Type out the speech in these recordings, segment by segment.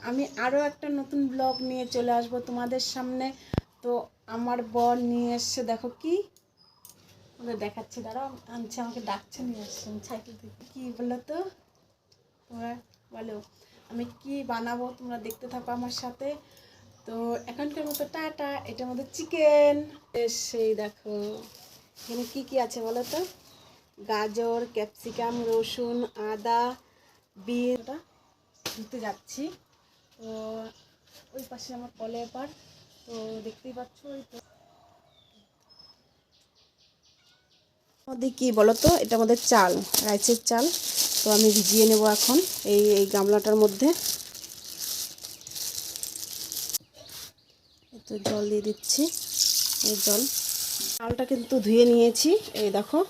আমি আরও একটা নতুন ব্লগ নিয়ে চলে আসবো তোমাদের সামনে। তো আমার বর নিয়ে এসছে, দেখো কি ওদের দেখাচ্ছে, দাঁড়াও আনছে, আমাকে ডাকছে, নিয়ে আসছে সাইকেল থেকে। কী বলো তো তোমরা, বলো আমি কি বানাবো, তোমরা দেখতে থাকো আমার সাথে। তো এখনকার মতো টাটা। এটার মধ্যে চিকেন, সেই দেখো এখানে কি কি আছে বলো তো, গাজর, ক্যাপসিকাম, রসুন, আদা, বিনটা ধুতে যাচ্ছি। তো ওই পাশে আমার কলের পার, তো দেখতেই পাচ্ছ। ওই তো মধ্যে কি বলো তো, এটা আমাদের চাল, রাইসের চাল। তো আমি ভিজিয়ে নেব এখন এই গামলাটার মধ্যে। তো জল দিয়ে দিচ্ছি, এই জল, চালটা কিন্তু ধুয়ে নিয়েছি, এই দেখো।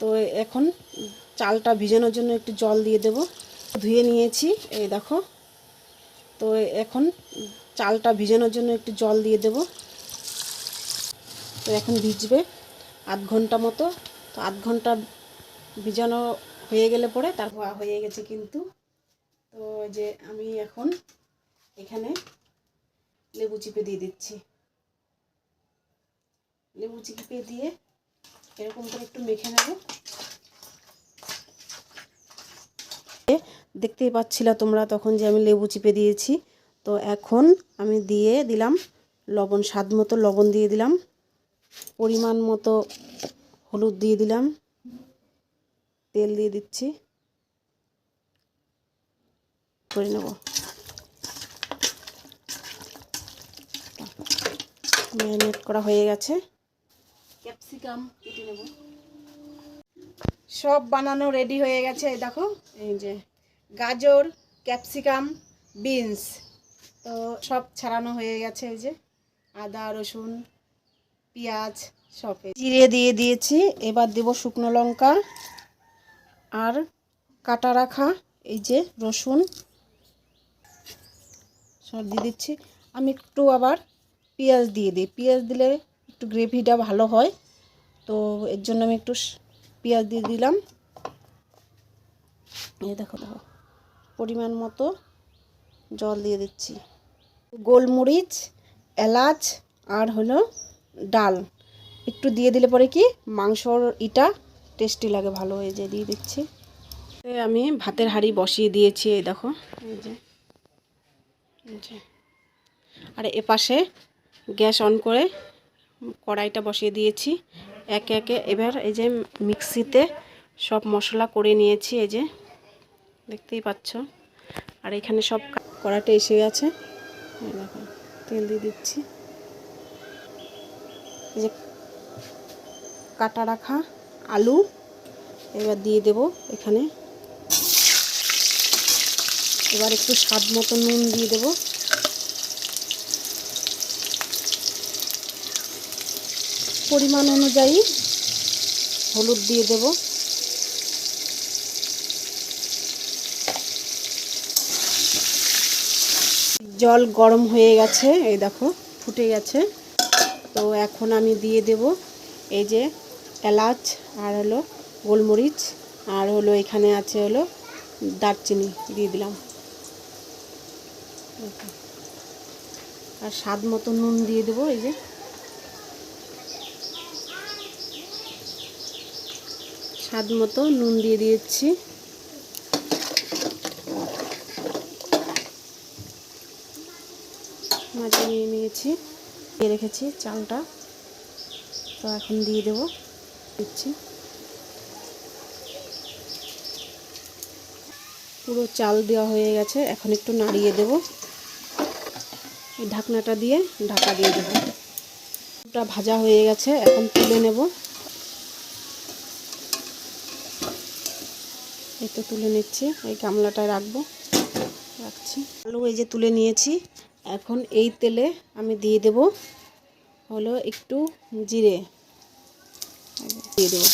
তো এখন চালটা ভিজানোর জন্য একটু জল দিয়ে দেব, ধুয়ে নিয়েছি, এই দেখো। তো এখন চালটা ভিজানোর জন্য একটু জল দিয়ে দেব। তো এখন ভিজবে আধ ঘন্টা মতো। তো আধ ঘন্টা ভিজানো হয়ে গেলে পরে তারপর হয়ে গেছে কিন্তু। তো যে আমি এখন এখানে লেবু চিপে দিয়ে দিচ্ছি, লেবু চিপে দিয়ে এরকম করে একটু মেখে নেব। দেখতেই পাচ্ছিলা তোমরা তখন যে আমি লেবু চিপে দিয়েছি। তো এখন আমি দিয়ে দিলাম লবণ, স্বাদ মতো লবণ দিয়ে দিলাম, পরিমাণ মতো হলুদ দিয়ে দিলাম, তেল দিয়ে দিচ্ছি, করে নেব। ম্যারিনেট করা হয়ে গেছে। ক্যাপসিকাম কেটে নেব, সব বানানো রেডি হয়ে গেছে। এই দেখো, এই যে গাজর, ক্যাপসিকাম, বিনস, তো সব ছাড়ানো হয়ে গেছে। এই যে আদা, রসুন, পেঁয়াজ, সব জিরে দিয়ে দিয়েছি। এবার দেব শুকনো লঙ্কা আর কাটা রাখা এই যে রসুন, সব দিয়ে দিচ্ছি। আমি একটু আবার পেঁয়াজ দিয়ে দিই, পেঁয়াজ দিলে একটু গ্রেভিটা ভালো হয়, তো এর জন্য আমি একটু পেঁয়াজ দিয়ে দিলাম। এই দেখো, দেখো পরিমাণ মতো জল দিয়ে দিচ্ছি, গোলমরিচ, এলাচ আর হলো ডাল একটু দিয়ে দিলে পরে কি মাংসর ইটা টেস্টি লাগে, ভালো হয়ে যায়, দিয়ে দিচ্ছি। আমি ভাতের হাঁড়ি বসিয়ে দিয়েছি, এই দেখো, এই যে আর এপাশে গ্যাস অন করে কড়াইটা বসিয়ে দিয়েছি। একে একে এবার এই যে মিক্সিতে সব মশলা করে নিয়েছি, এই যে দেখতেই পাচ্ছ। আর এখানে সব কড়াইটা এসে গেছে, দেখো তেল দিয়ে দিচ্ছি। এই যে কাটা রাখা আলু এবার দিয়ে দেব এখানে। এবার একটু স্বাদ মতো নুন দিয়ে দেব, পরিমাণ অনুযায়ী হলুদ দিয়ে দেব। জল গরম হয়ে গেছে, এই দেখো ফুটে গেছে। তো এখন আমি দিয়ে দেব এই যে এলাচ আর হলো গোলমরিচ আর হলো এখানে আছে হলো দারচিনি দিয়ে দিলাম, আর স্বাদ মতো নুন দিয়ে দেবো। এই যে স্বাদ মতো নুন দিয়ে দিয়েছি। মাঝে নিয়ে নিয়েছি, দিয়ে রেখেছি চালটা। তো এখন দিয়ে দেবো, দিচ্ছি। পুরো চাল দেওয়া হয়ে গেছে, এখন একটু নাড়িয়ে দেব, এই ঢাকনাটা দিয়ে ঢাকা দিয়ে দেবো। পুরোটা ভাজা হয়ে গেছে, এখন তুলে নেব। এই তো তুলে নিচ্ছি, এই গামলাটায় রাখছি। আলু এই যে তুলে নিয়েছি। এখন এই তেলে আমি দিয়ে দেব হলো একটু জিরে দিয়ে দেবো,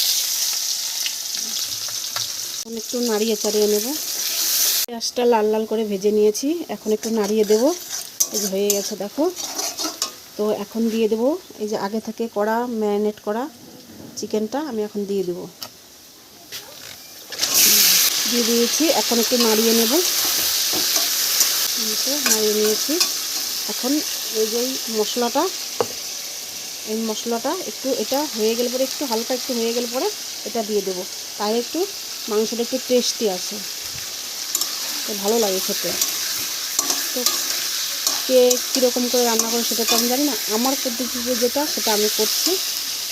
এখন একটু নাড়িয়ে চাড়িয়ে নেব। পেঁয়াজটা লাল লাল করে ভেজে নিয়েছি, এখন একটু নাড়িয়ে দেব। এই যে হয়ে গেছে দেখো। তো এখন দিয়ে দেব এই যে আগে থেকে করা ম্যারিনেট করা চিকেনটা, আমি এখন দিয়ে দেব, দিয়ে দিয়েছি। এখন একটু নাড়িয়ে নেব, নাড়িয়ে নিয়েছি। এখন এই যে এই মশলাটা একটু এটা হয়ে গেলে পরে একটু হালকা একটু হয়ে গেলে পরে এটা দিয়ে দেবো, তাহলে একটু মাংসটা একটু টেস্টি আসে, তো ভালো লাগে খেতে। তো কে কীরকম করে রান্না করে সেটা তো আমি জানি না, আমার পদ্ধতিতে যেটা সেটা আমি করছি,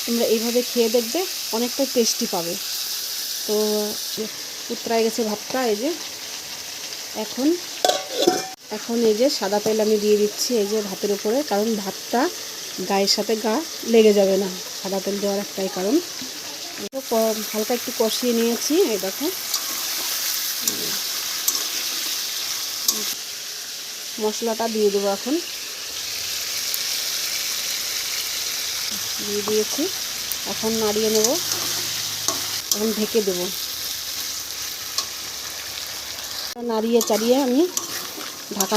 তোমরা এইভাবে খেয়ে দেখবে, অনেকটা টেস্টি পাবে। তো উতরাই গেছে ভাতটা, এই যে এখন এই যে সাদা তেল আমি দিয়ে দিচ্ছি এই যে ভাতের উপরে, কারণ ভাতটা গায়ের সাথে লেগে যাবে না, সাদা তেল দেওয়ার একটাই কারণ। হালকা একটু কষিয়ে নিয়েছি, এই দেখো মশলাটা দিয়ে দেবো, এখন দিয়ে দিয়েছি, এখন নাড়িয়ে নেব, এখন ঢেকে দেব, নাড়িয়ে চাড়িয়ে আমি ঢাকা,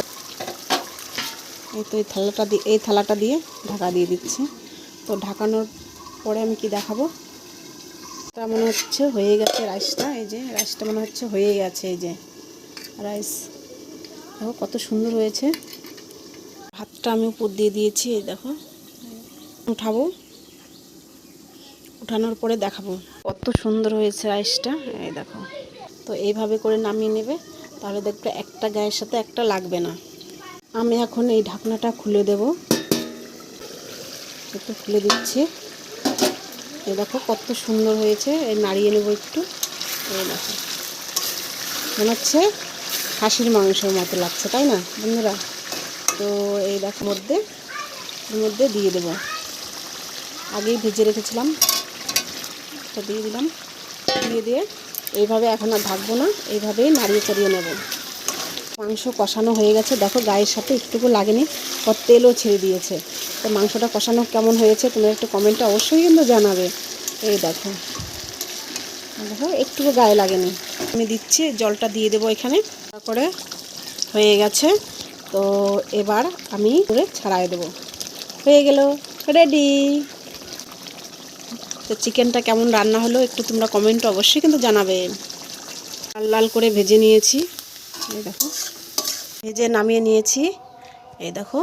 এই তো এই থালাটা দিয়ে ঢাকা দিয়ে দিচ্ছি। তো ঢাকানোর পরে আমি কি দেখাবো, তা মনে হচ্ছে হয়ে গেছে রাইসটা, এই যে রাইসটা মনে হচ্ছে হয়ে গেছে, এই যে রাইস দেখো কত সুন্দর হয়েছে। ভাতটা আমি উপর দিয়ে দিয়েছি, এই দেখো উঠাবো, উঠানোর পরে দেখাবো কত সুন্দর হয়েছে রাইসটা, এই দেখো। তো এইভাবে করে নামিয়ে নেবে, তাহলে দেখবে একটা গায়ের সাথে একটা লাগবে না। আমি এখন এই ঢাকনাটা খুলে দেব, একটু খুলে দিচ্ছি, এই দেখো কত সুন্দর হয়েছে। এই নাড়িয়ে নেব একটু, এই দেখো মনে হচ্ছে খাসির মাংসের মতো লাগছে, তাই না বন্ধুরা? তো এই দেখো এর মধ্যে দিয়ে দেব, আগেই ভেজে রেখেছিলাম, তো দিয়ে দিলাম, দিয়ে এইভাবে এখন আর ঢাকবো না, এইভাবেই নাড়িয়ে চাড়িয়ে নেব। মাংস কষানো হয়ে গেছে, দেখো গায়ের সাথে একটুকু লাগেনি, আর তেলও ছেড়ে দিয়েছে। তো মাংসটা কষানো কেমন হয়েছে তোমরা একটু কমেন্টে অবশ্যই কিন্তু জানাবে। এই দেখো একটুকু গায়ে লাগেনি। আমি দিচ্ছি, জলটা দিয়ে দেবো এখানে, তারপরে হয়ে গেছে। তো এবার আমি করে ছাড়াই দেবো, হয়ে গেল, রেডি। তো চিকেনটা কেমন রান্না হলো একটু তোমরা কমেন্টে অবশ্যই কিন্তু জানাবে। লাল লাল করে ভেজে নিয়েছি, এই দেখো ভেজে নামিয়ে নিয়েছি, এই দেখো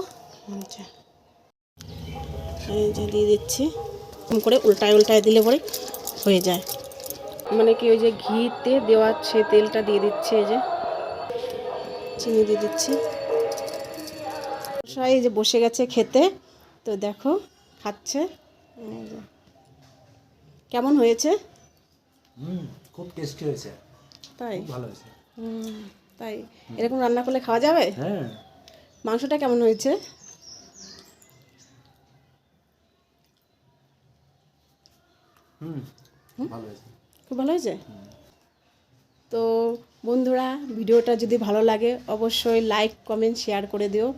এই যে দিয়ে দিচ্ছি, এরকম করে উল্টায় দিলে পরে হয়ে যায়। মানে কি ওই যে ঘিতে দেওয়া সে তেলটা দিয়ে দিচ্ছে, এই যে চিনি দিয়ে দিচ্ছি। এই যে বসে গেছে খেতে, তো দেখো খাচ্ছে, কেমন হয়েছে? খুব টেস্টি হয়েছে, তাই ভালো হয়েছে। তাই এরকম রান্না করলে খাওয়া যাবে? হ্যাঁ। মাংসটা কেমন হয়েছে? ভালো হয়েছে, খুব ভালো হয়েছে। তো বন্ধুরা ভিডিওটা যদি ভালো লাগে অবশ্যই লাইক কমেন্ট শেয়ার করে দিও।